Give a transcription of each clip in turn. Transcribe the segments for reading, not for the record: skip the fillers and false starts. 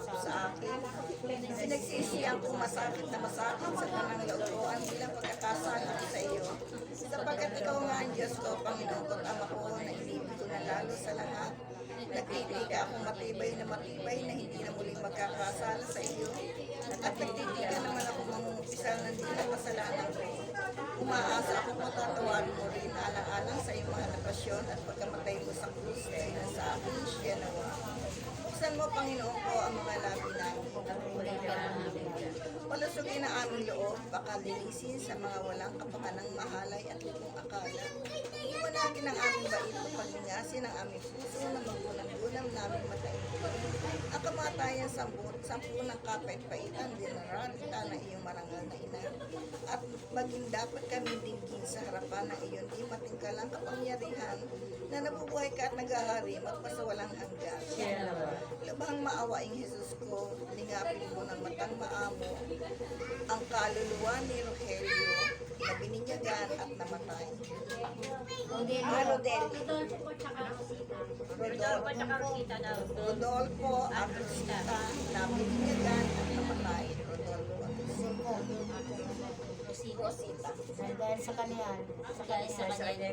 pangako sa akin. Pinagsisihan kong masakit na masakit sa panangalooan bilang pagkakasala ko sa iyo. Sapagkat ikaw nga ang Diyos ko, Panginoon ko, Ama ko, na inibig ko na lalo sa lahat. Nagtitika akong matibay na hindi na muling magkakasala sa iyo. At nagtitika naman ako mangungumpisal ng di na kasalanan ko. Umaasa ako matatawarin mo rin alang-alang sa iyong mga napasyon at pagkamatay mo sa krus dahil sa akin siya nawa. Buksan mo, Panginoon ko, ang mga labi namin. Palusugin ang aming loob, baka linisin sa mga walang kapakanang mahalay at lupong akala. Iwanagin ang aming bait at paglingasin ang aming puso na maggulang-gulang naming mataimtin. Ang kamatayan sampu ng kapait-paitan, dinaralita na iyong marangal na ina. At maging dapat kami dinggin sa harapan ng iyon di matingkalang kapangyarihan na nabubuhay ka at naghahari magpasawalang hanggan. Lubhang maawaing Jesus ko, lingapin mo ng matang maamo ang kaluluwa ni Rogelio na bininyagan at namatay. Rodolfo at Rosita na bininyagan at namatay. Rosita. Dahil sa kanyan. Dahil sa kanila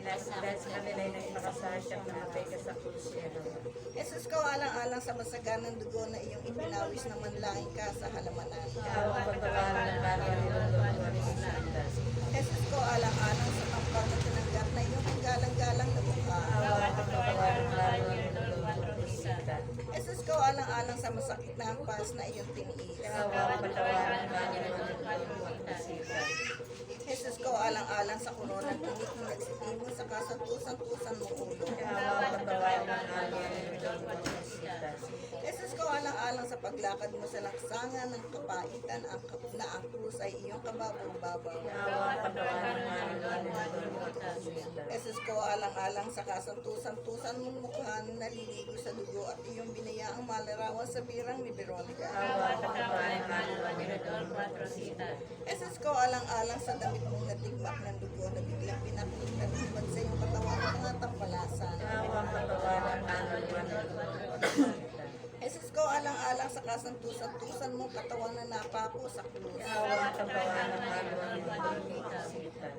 ay nakasal siya na matay ka sa krus. Jesus ko, alang-alang sa masaganang dugo na iyong ipinawis na manlangin ka sa halamanan. Jesus ko, alang-alang sa tampang na tinanggap na iyong galang-galang na mukha. Jesus ko, alang-alang sa masakit na hampas na iyong tiniis. Jesus ko, alang-alang sa kununang tinik na nagsitimo sa kasatusan-tusan mong ulo. Jesus ko, alang-alang sa paglakad mo sa laksangan ng kapaitan na ang krus ay iyong kababaw-babaw. Jesus ko, alang-alang sa kasantusan-tusan mong mukha na naliligo sa dugo at iyong binayaang malarawan sa birang ni Veronica. Jesus ko, alang-alang sa damit mong natigmak ng dugo na biglang pinakitagibad sa iyong katawan ng mga tampalasan. Jesus ko, alang-alang sa kasantusan-tusan mong katawan na napako sa krus.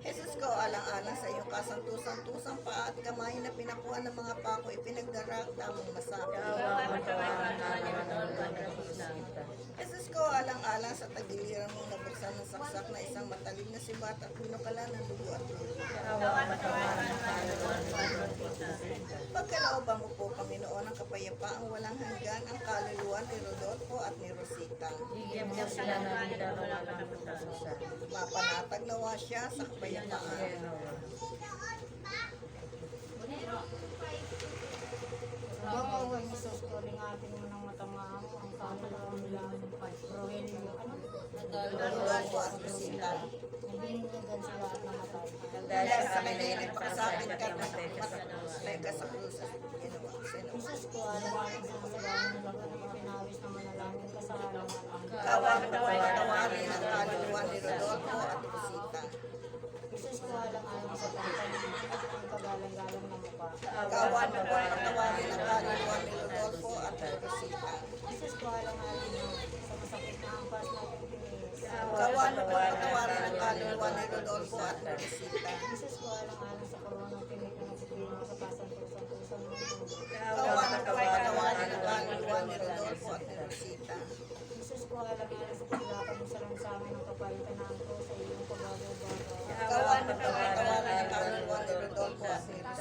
Jesus ko, alang-alang sa iyong kasantusan-tusan paa at kamay na pinakuha ng mga pako ipinagdarag tamang masabi. Jesus ko, alang-alang sa tagiliran mong nabuksan ng saksak na isang matalim na sibat at pinukalan ng dugo at lulo. Pagkalooban mo po, Panginoon, ang kapayapaang walang hanggan ang kaluluwa ni Rodolfo at ni Rosita. Mapanatag nawa siya sa kapayapaan. Oo, Jesus ko, lingapin mo ng matama mo ang kaluluwa nila Rogelio. Rodolfo at Rosita. Nabinyagan sa lahat ng matay. Dahil sa kanila ay nagpakasapit ka na matay ka sa krus at ginawa ko sa iyo. Jesus ko, alam-alam sa kasalanan nila ko na pinawis na manalangin ka sa halaman. Kawan mo ay patawarin ang kaluluwa ni Rodolfo at Rosita. Jesus ko, alam-alam sa pagkakas ang kagalang-galang na mukha. Kawan mo ay patawarin ang kaluluwa ni Rodolfo at Rosita. Jesus ko, alam-alam sa masakit na ampas na pinis. Kawan mo ay patawarin ang kaluluwa ni Rodolfo at Rosita. Jesus ko, alam-alam sa koronang tinik na nagsibino sa kasantusan-tusan mo. Kawan mo ay patawarin ang kaluluwa ni Rodolfo at Rosita. Jesus ko, alam-alam sa paglakad mo sa lansangan ng kapalitan na angko sa iyong pagbabaw-babaw. Kawan mo ay patawarin ang kaluluwa ni Rodolfo at Rosita.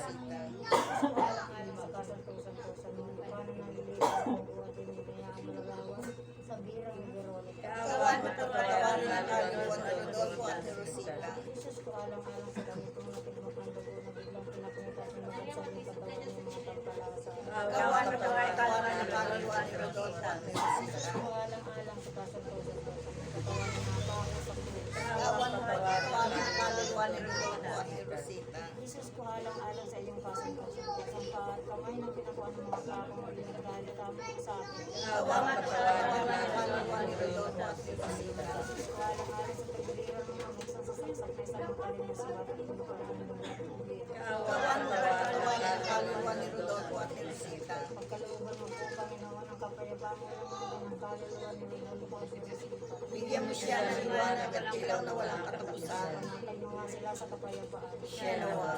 Jesus ko, alam-alam sa kasantusan-tusan mo. Paano nalilipas ang buhat din mo kaya ang malalawan sa birang ni Veronica. Kawan mo ay patawarin ang kaluluwa ni Rodolfo at Rosita. Jesus ko, alam-alam sa damit mong natigmak ng dugo na biglang pinakita at sinugod sa iyong katawan ng mga tampalasa. Kawan mo ay patawarin ang kaluluwa ni Rodolfo at Rosita. Jesus ko, alam-alam sa kasantusan-tusan mo. Katawan ng napako sa krus. Kawan mo ay patawarin ang kaluluwa ni Rodolfo at Rosita. Jesus ko, alang-alang sa iyong kasantusan-tusan pa at kamay na pinakuha ng mga kapong maging dahil tamang sa akin. Kawan mo ay patawarin ang kaluluwa ni Rodolfo at Rosita. Jesus ko, alang-alang sa tagiliran mo ng isang sasaksak na isang matalim na sibat at pinukalaan ng mga tubig. Kawan mo ay patawarin ang kaluluwa ni Rodolfo at Rosita. Pagkalooban mo po, Panginoon, ang kapayapaan mo ng mga ng kaluluwa ni Lord po at Rosita. Bigyan mo siya ng liwanag at ilaw na walang katapusan. Tagnawa sila sa kapayapaan. Siya nawa.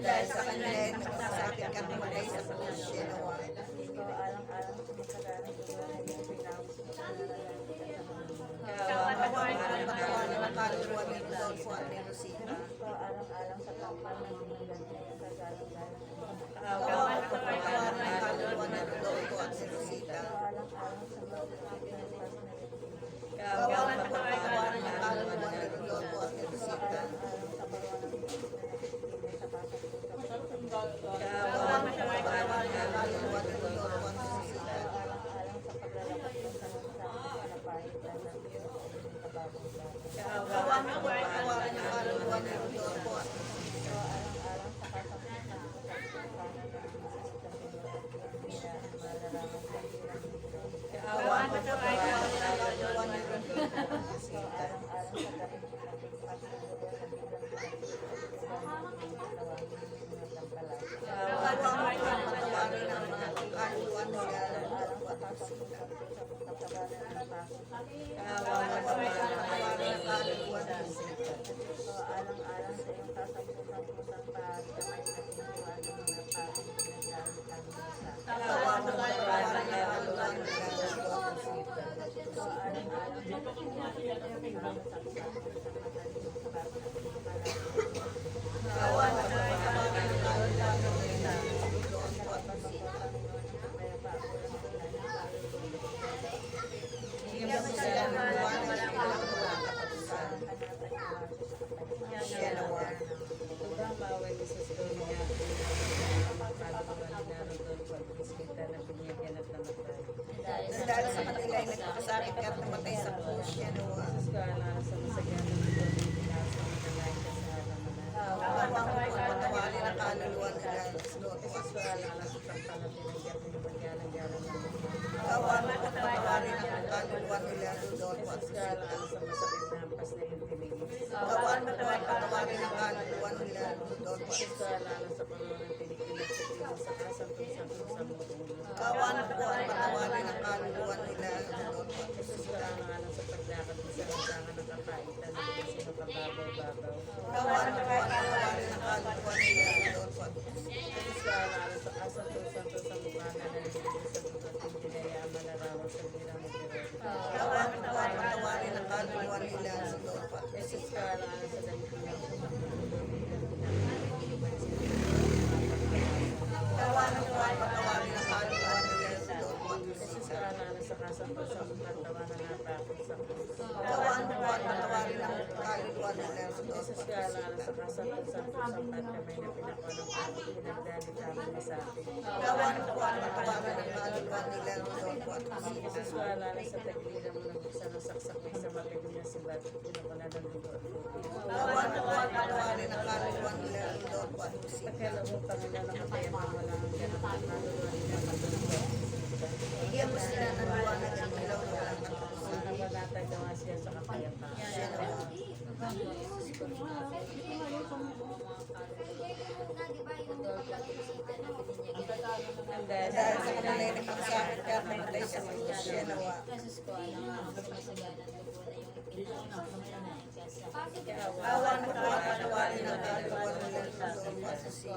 Dahil sa kanya ay nagsasakit ka tumatay sa krus. Siya nawa. Ikaw alang-alang sa masagalang buwan ay pinawis mo sa Kawan ng kaluluwa ni Rodolfo at ni Rosita. Ikaw alang-alang sa kapal ng ginaganda yung kagalang-galang. Kawan ng kaluluwa ni Rodolfo at ni Rosita. Alang-alang sa bawat pinagpas na rin. Kawan ng kaluluwa ni Rodolfo at ni Rosita. Alang sa bawat pinagpas sa pasang Kawan ng kaluluwa ni Rodolfo at ni Rosita. alang-alang sa paglalakas ng kalansanan sa napahitan ng Diyos ng kababong bagay. Kawan ng kaluluwa ni Rodolfo at ni Ito alang-alang sa kasapusan ng pagkakanan ng Isis sa Senyor at Pira ang malalaman sa hirang ito. Kawan ng kaluluwa ni Rodolfo at ni Ito Rosita. alang-alang sa kahimpapit at siguro sa bilang pinagsisigurang ng tawagin ng tampalasa. Kawan ng patawarin ang mga kaluluwa nila Rodolfo at Alang sa Rosita. kasapusan sa pagkakabalan ng paso. Kawan ng patawarin ang kaluluwa ni Rosita. Ito alang-alang sa iyong kasapusan-pusang pagkamay na tinuruan ng mga taong pinagdaan kami sa. Kawan ng patawarin ang kaluluwa nila Rodolfo at Rosita. Ito alang-alang sa pagkakabalan ng saksakan sa matalimang basa ng palagi. Kawan ng patawarin ang kaluluwa nila Rodolfo at Rosita. Bigyan mo sila ng liwanag at ilaw na walang katapusan. Siya nawa. Sobrang bawal ni Sus Donya ang mga kaluluwa ni Rodolfo at Rosita na binigyan at namatay. Dahil sa kanila ay nagpakasakit ka at namatay sa krus. Siya nawa. Sus ko alala sa masaganang buwan ng pinasa ng nalain ka sa halaman. Kawang mo at patawarin ang kaluluwa nila Rodolfo at Sus ko Rosita. alala sa pagpang na pinagyan ng magalang-galang ng mga. Kawan mo at patawarin ang kaluluwa nila Rodolfo at Sus ko Rosita. alala sa masakit na hampas na iyong tinigis. Kawan mo at patawarin ang kaluluwa nila Rodolfo at Sus ko Rosita. alala sa pangunan tinikilig sa tingin sa kasang-tusang sa mutulo. Kawan mo at patawarin ang kaluluwa nila Rodolfo at Sus ko Rosita. alala sa paglakad mo sa lansangan ng kakaitan ng sino kababaw-babaw. Kawan mo at patawarin ang kaluluwa nila Rodolfo at Rosita. Sus ko alala sa kasang-tusang mukha na naliligo sa bukat ng dinaya malarawang sa birang ni Jerome. Kawan mo at patawarin ang kaluluwa nila Rodolfo at Sus Rosita. ko alala sa damit ng Kawan mo at patawarin ang kaluluwa nila Rodolfo at Sus ko Rosita. alala sa kasang-tusang mukha na napakot sa krus. Kawan mo at patawarin ang kaluluwa nila Rodolfo Jesus at ka alala Rosita. sa kasang-tusang pagkamay na pinakuha ng pagod pinagdalit namin sa atin. Kawan mo at patawarin ang kaluluwa nila Rodolfo at Rosita. Jesus ko alala sa tagiliran mo ng buksan ng saksak na sa magaling na sibat at pinakuna ng lugo at tubig. Kawan mo at patawarin ang kaluluwa nila Rodolfo at Rosita. Pagkalawang Panginoon ang kapayapang wala ang ganap at kaluluwa nila Rodolfo at Rosita. Bigyan mo sila ng liwanag at ilaw na walang katapusan. Nawalatag gawa siya sa kapayapaan. Siya nawa. Ang Dahil sa kanila ay nagpakasakit ka at namatay sa krus. Siya nawa. Kawan mo at patawarin ang kaluluwa nila Rodolfo at Rosita.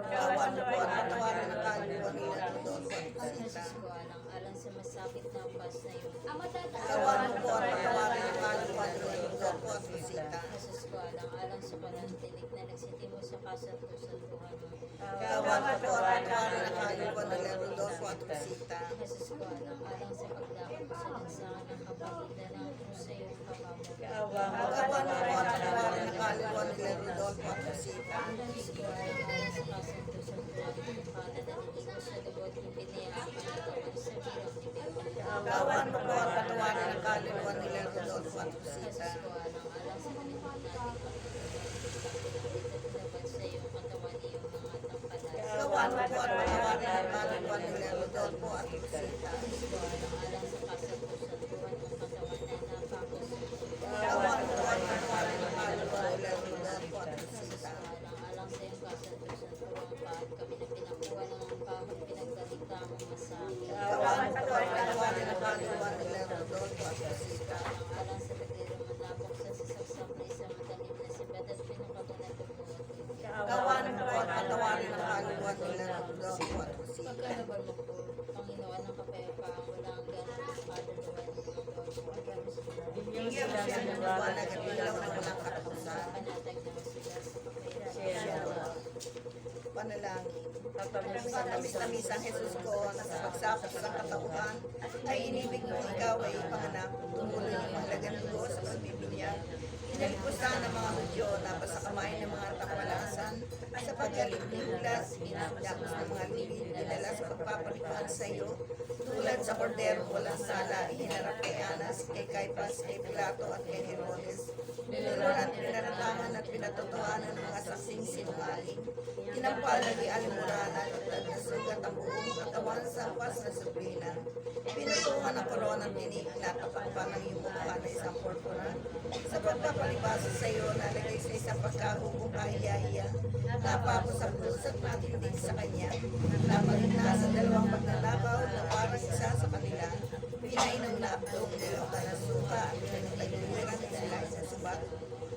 Kawan mo at patawarin ang kaluluwa nila Rodolfo at Rosita. Alang sa masakit na pas na yun. Kawan mo at patawarin ang kaluluwa nila Rodolfo at Rosita. Jesus ko alang-alang sa palantinig na nagsitimo sa kasanto-santuhan mo. Kawan mo at patawarin ang kaluluwa nila Rodolfo at Rosita. Jesus ko alang-alang sa paglakad mo sa lansangan ng kapagitan ng krus sa iyong kapamo. Kaawang mo Kawan mo at patawarin ang kaluluwa nila Rodolfo at Rosita. Jesus ko alang-alang sa kasanto-santuhan mo. Para naliligo sa lubot ng pinayaan ang katawan sa birang ni Biblia. Kawan mo at patawarin ang kaluluwa nila Rodolfo at Rosita. Jesus ko alang-alang sa kanilang nating pagkakalaban sa iyong katawan iyong mga tampalas. Kawan mo at patawarin ang kaluluwa nila Rodolfo at Rosita. Jesus ko alang-alang sa kasanto-santuhan mong katawan na Panalangin. Tatamis Sa tamis-tamis ang Jesus ko na sa pagsapot sa katauhan ay inibig mo ikaw ay ipanganak, tumuloy ng mahalagang dugo sa pagbibinyag. Inalipusan ng mga Hudyo na sa kamay ng mga takpalasan sa paggalit ni Judas, inapos ng mga lilid, dinala sa pagpapalipan sa iyo, tulad sa kordero walang sala, ihinarap kay Anas, kay Caiphas, kay Pilato at kay Herodes. Ninuruan, pinaratangan at pinatotohanan ng mga saksing sinungaling. Tinampal na alimuran at nasugat ang buong katawan sa pas na suplina. Pinutuhan ang korona ng tinig na tatakpan ng iyong mukha na isang purpura. Sa pagpapalibasa sa iyo, nalagay sa isang pagkahubong kahiyahiya. Napapos ang pusat na tindig sa kanya. Napagitna sa dalawang magnanakaw na parang isa sa kanila. Pinainom na abdong nilong na suka at pinagtagiliran sila sa subat.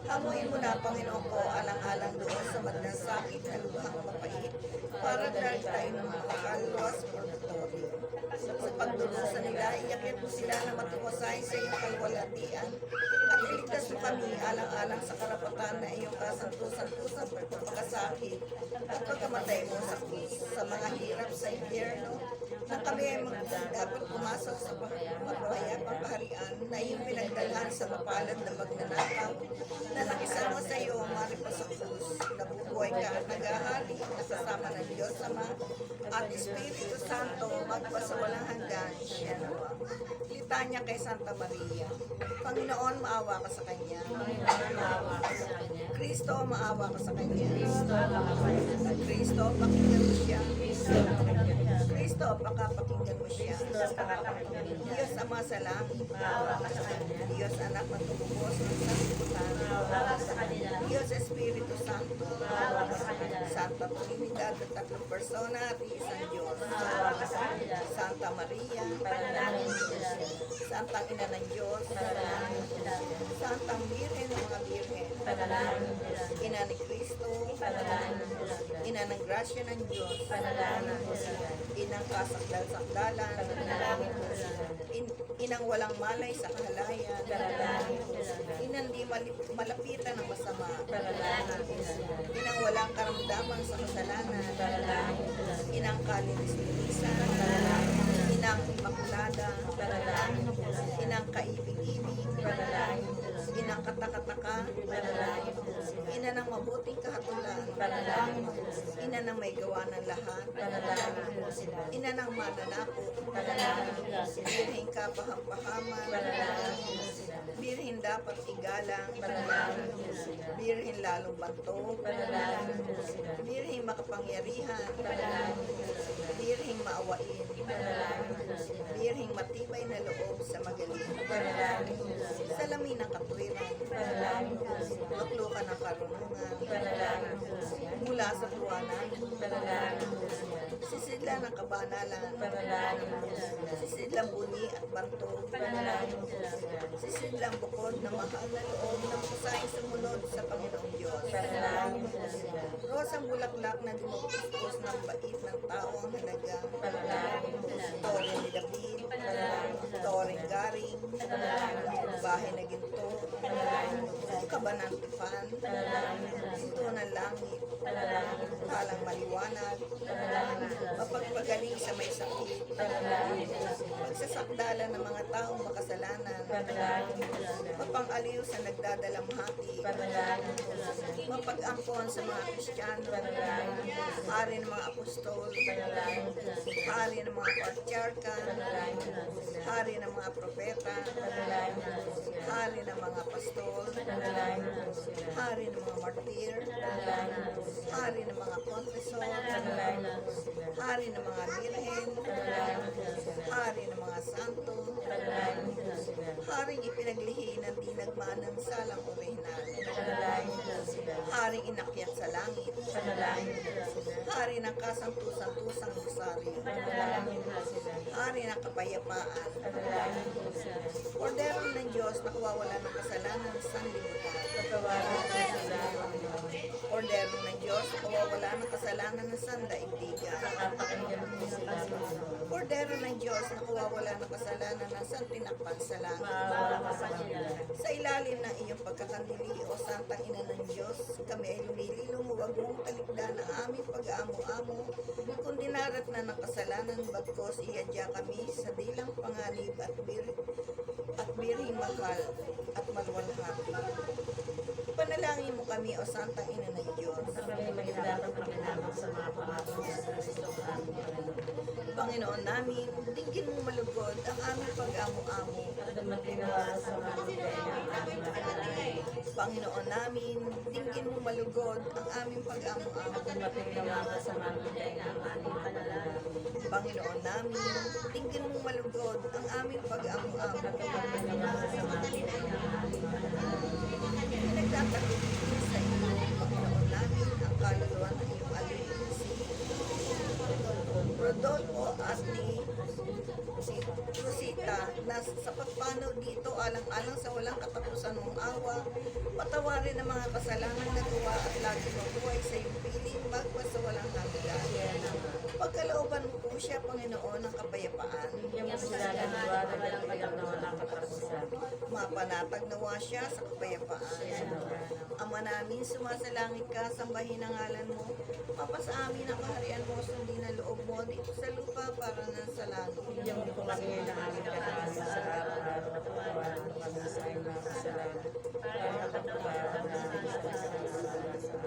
Hamuin mo na, Panginoon ko, alang-alang doon sa magnasakit na lubhang mapait para dahil tayo ng mga kaluluwa sa purgatorio. Sa pagdurusa nila, iyakit mo sila na matukosay sa iyong kalwalatian at iligtas mo kami alang-alang sa karapatan na iyong kasantusan-tusang pagpapakasakit at pagkamatay mo sa krus sa mga hirap sa impyerno na kami ay dapat pumasok sa mapahayapang kaharian na iyong pinagdalhan sa mapalad na magnanakaw na nakisama sa iyo ang maripa sa krus. Nabubuhay ka at naghahari na kasama ng Diyos Ama at Espiritu Santo magpasawalang hanggan. Siya nawa. Litanya kay Santa Maria. Panginoon, maawa ka sa Kanya. Kristo, maawa ka sa Kanya. Kristo, pakinggan mo siya. Kristo, pakapakinggan mo siya. Diyos Ama sa langit, Diyos Anak na tumubos ng sanlibutan, Diyos Espiritu Santo, Santa Trinidad at tatlong persona at isang Diyos, Santa Maria, Santang Ina ng Diyos, Santang Birhen ng mga Birhen, Ina ni Kristo, Ina ng grasya ng Diyos, Inang kasakdal-sakdalan, Inang walang malay sa kahalayan, Inang di malapitan ng masama, Inang walang karamdaman sa kasalanan, Inang kalinis-linisan, Inang imakulada, Inang kaibig-ibig, Inang katakataka, Ina ng mabuting kahatulan, Ina ng may gawa ng lahat, Ina ng mananako, Birheng kapahampahaman, Birhen dapat igalang, Birhen lalong bantog, Birhen makapangyarihan, Birheng maawain, Birheng matibay na loob sa magaling, salamin ng katwiran, Luklukan ng karunungan, mula sa tuwanan, sisidlan ng kabanalan, sisidlang buni at bantog, sisidlang bukod na mahal na loob ng kusayang sumunod sa Panginoong Diyos. Rosang bulaklak na dumupustos ng bait ng tao ang halaga, Tore ni David, Toreng garing, bahay na ginto, kabanang tupan, ito ng langit, talang maliwanag, mapagpagaling sa may sakit, pagsasakdala ng mga taong makasalanan, mapang-aliw sa nagdadalamhati, mapag-angkon sa mga Kristiyano, hari ng mga apostol, hari ng mga patriarka, hari ng mga propeta, hari ng mga pastol, hari ng mga martir, hari ng mga confessor, hari ng mga birhen, hari ng mga santo, haring ipinaglihi ng di nagmanang salang orihinal, haring inakyat sa langit, hari ng kasantusang-tusang rosaryo, hari ng kapayapaan, Kordero ng Diyos na kawawala ng kasalanan ng sanlibutan, Kordero ng Diyos na kawawala ng kasalanan ng sandaigdigan, Kordero ng Diyos na kawawala ng kasalanan ng santinakpan sa langit, sa ilalim ng iyong pagkakandili, o Santang Ina ng Diyos, kami ay lumililong, huwag mong talikdan ang aming pag-aamo-amo, kundi narat na ng kasalanan, bagkos iadya kami sa dilang panganib at birhing mahal at malwalhati. Panalangin mo kami, o Santang Ina ng Diyos. Sa kami magdapat pakinabang sa mga pangako sa Kristo ang aming Panginoon. Panginoon namin, dinggin mong malugod ang aming pag-amo-amo. At dumating nawa sa mga bigay ng aming makalangin. Panginoon namin, dinggin mong malugod ang aming pag-amo-amo. At dumating nawa sa mga bigay ng aming panalangin. Panginoon namin, dinggin mong malugod ang aming pag-amo-amo. At dumating nawa sa mga bigay ng aming panalangin. Pinagtatagutin sa iyo, Panginoon namin, ang kaluluwa ng iyong alipin si Rodolfo at ni Rosita, na sa pagpanaw dito alang-alang sa walang katapusan mong awa, patawarin ang mga kasalanang nagawa at lagi mabuhay sa iyong piling magpas sa walang hanggan. Pagkalooban mo po siya, Panginoon, ng kapayapaan. Bigyan mo sila ng liwanag at bigyan na walang katapusan. Mapanatag nawa siya sa kapayapaan. Ama namin, sumasalangit ka, sambahin ang ngalan mo. Mapasa amin ang kaharian mo, sundin ang loob mo dito sa lupa para nang sa langit. Bigyan mo po kami ng aming kakain sa araw-araw at patawaran mo kami sa aming mga kasalanan. Para nakapagpaparan namin sa kasalanan sa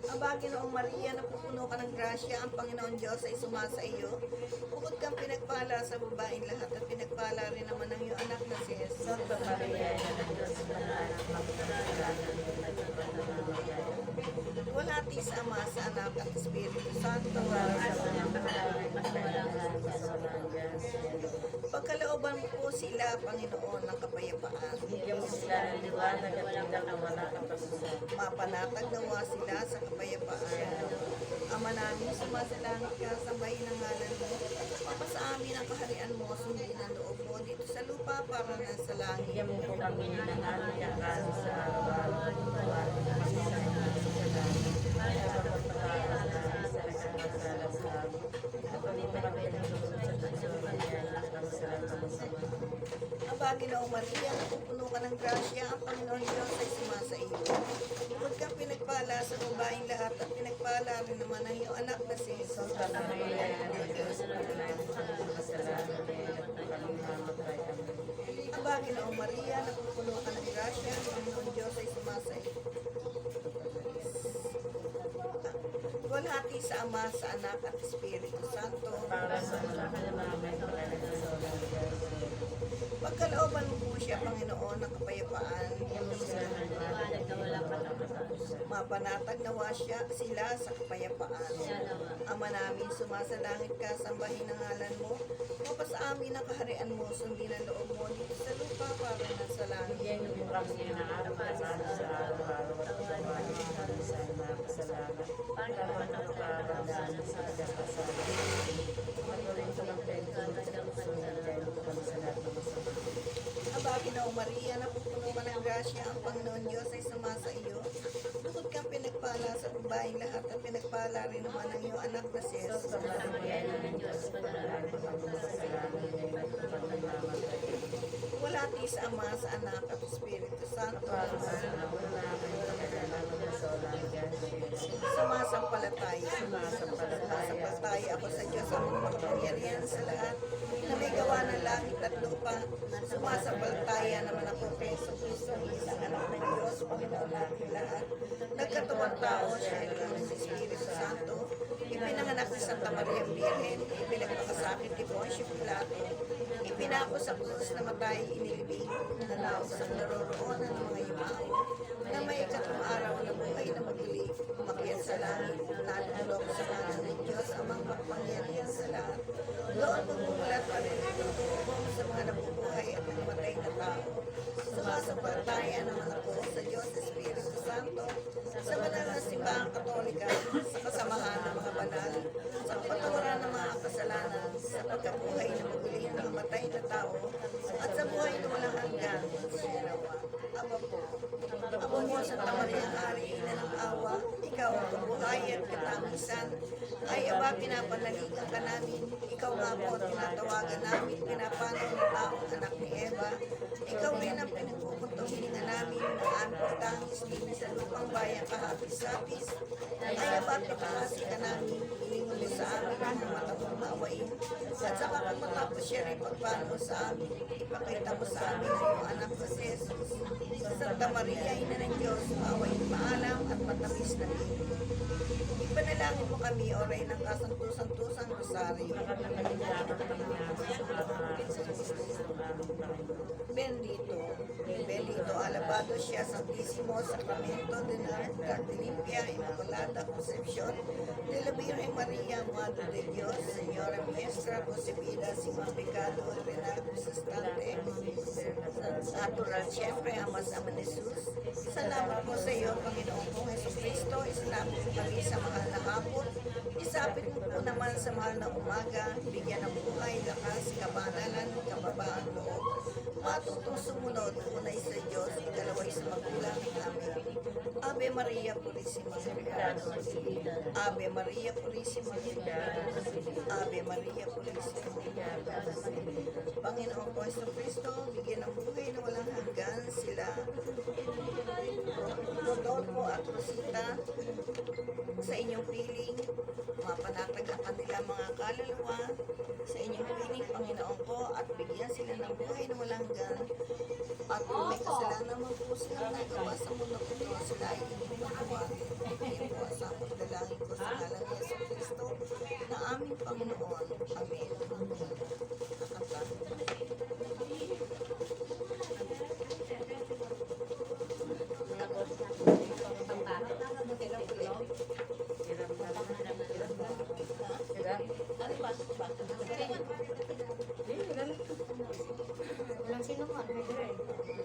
Aba, Ginoong Maria, napupuno ka ng grasya, ang Panginoon Diyos ay sumasa iyo. Bukod kang pinagpala sa babaeng lahat at pinagpala rin naman ang iyong anak na si Jesus. Santa Maria, ina ng Diyos, manalangin kami ng kasalanan mo, nagpapanamatay. Walhati sa Ama, sa Anak at Espiritu Santo. Para sa mga panalangin at kailangan sa walang hanggan. Pagkalooban mo po sila, Panginoon, ng kapayapaan. Bigyan mo sila ng liwanag at bigyan na walang katapusan. Mapanatag nawa sila sa kapayapaan. Ama namin, sumasalangit ka, sambahin ang ngalan mo. Mapasa amin ang kaharian mo, sundin ang loob mo dito sa lupa para nang sa langit. Bigyan mo po kami ng aming kakain sa araw-araw at patawarin mo kami sa aming mga kasalanan. Para kapagpatawaran namin sa nagkakasala sa amin. At kami kami pinaglulusot sa Panginoon at kami sa lahat ng masama. Aba, Ginoong Maria, napupuno ka ng grasya, ang Panginoon Diyos ay sumasa iyo. Bukod kang pinagpala sa babaeng lahat at pinagpala rin naman ang iyong anak na si Jesus. Santa Maria, ina ng Diyos, manalangin kami ng kasalanan ngayon at kung kami mamatay. Amen. Aba, Ginoong Maria, napupuno ka ng grasya, ang Panginoon Diyos ay sumasa iyo. Walhati sa Ama, sa Anak at Espiritu Santo. Para sa mga kalamamay, pagkalaga sa walang hanggan. Pagkalooban mo po siya, Panginoon, ng kapayapaan. Bigyan mo sila ng liwanag at walang katapusan. Mapanatag nawa siya sila sa kapayapaan. Ama namin, sumasalangit ka, sambahin ang ngalan mo. Mapasa amin ang kaharian mo, sundin ang loob mo dito sa lupa para nang sa langit. Bigyan mo kami ng aming kakain sa araw-araw at patawarin mo kami sa aming mga kasalanan. Para makapagpaparan namin sa nagkakasala. Patuloy ko ng pagtulog sa puso na dahil mo kami sa lahat ng masama. Aba, Ginoong Maria, napupuno ka ng grasya, ang Panginoon Diyos ay sumasa iyo. Bukod kang pinagpala sa babaeng lahat at pinagpala rin naman ang iyong anak na si Jesus. Santa Maria, ina ng Diyos, manalangin kami ng kasalanan ngayon at kung kami mamatay. Walhati sa Ama, sa Anak at Espiritu Santo. Para sa mga namin, pagkalaman sa walang hanggan. Sumasampalataya. Sumasampalataya. Sumasampalataya ako sa Diyos ang makapangyarihan sa lahat na may gawa ng langit at lupa. Sumasampalataya naman ako kay Yesu Cristo, isang anak ng Diyos, Panginoon natin lahat. Nagkatuwang tao siya ng Espiritu Santo. Ipinanganak ni Santa Maria Virgen, ipinagpakasakit ni Poncio Pilato. Ipinako sa krus na matay, inilibing, nalaw sa naroroonan ng mga yumao, na may ikatlong araw na buhay na maguli, umakyat sa langit, natulog sa kanan ng Diyos, amang makapangyarihan sa lahat. Doon magmumulat pa rin ito, sa mga nabubuhay at namatay na tao. Sumasampalataya naman ako sa Diyos Espiritu Santo, sa banal na simbahang Katolika, sa kasamahan ng mga banal, sa kapatawaran ng mga kasalanan, sa pagkabuhay na maguli ng mga matay na tao, at sa buhay na walang hanggan. Sinawa. Aba po. Aba mo, Santa Maria, Hari, Ina ng Awa, ikaw ang kabuhayan at katamisan, ay aba pinapanaligan ka namin. Ikaw nga po ang tinatawagan namin ang kahapis-hapis, ay abapit-kasi ka namin, ilingon mo sa amin ang matamang nawain, at saka kung matapos siya rin pagpano sa amin, ipakita mo sa amin ang iyong anak na si Jesus. Santa Maria, Ina ng Diyos, maawain maalam at matamis na din. Ipanalangin mo kami, oray ng kasantusan-tusang rosaryo. Bendito, alabado siya, Santísimo, Sacramento de Limpia, Inmaculada Concepción, de la Virgen María, Madre de Dios, Señora Nuestra, concebida sin pecado, renal resistante, natural, siyempre, Ama ni Jesus. Salamat po sa iyo, Panginoon kong Jesucristo, isalapit mo kami sa mahal na hapon, isapit mo po naman sa mahal na umaga, bigyan ng buhay, lakas, kabanalan, kababaan loob, matutong sumunod, unay sa Diyos, ikalaway sa magulang namin. Ave Maria Purísima, Ave Maria Purísima, Ave Maria Purísima. Panginoon ko Jesucristo, bigyan ng buhay na walang hanggan sila Rodolfo at Rosita sa inyong piling, mapanatag ang kanilang mga kaluluwa sa inyong piling, Panginoon ko, at bigyan sila ng buhay na walang hanggan. At kung may kasalanan man po silang nagawa sa mundo ito, sila ay inyong matawarin. Ngayon po, sa pagdalangin ko sa ngalan ni Jesucristo na aming Panginoon. Amen. Kakanta. Walang sinuman.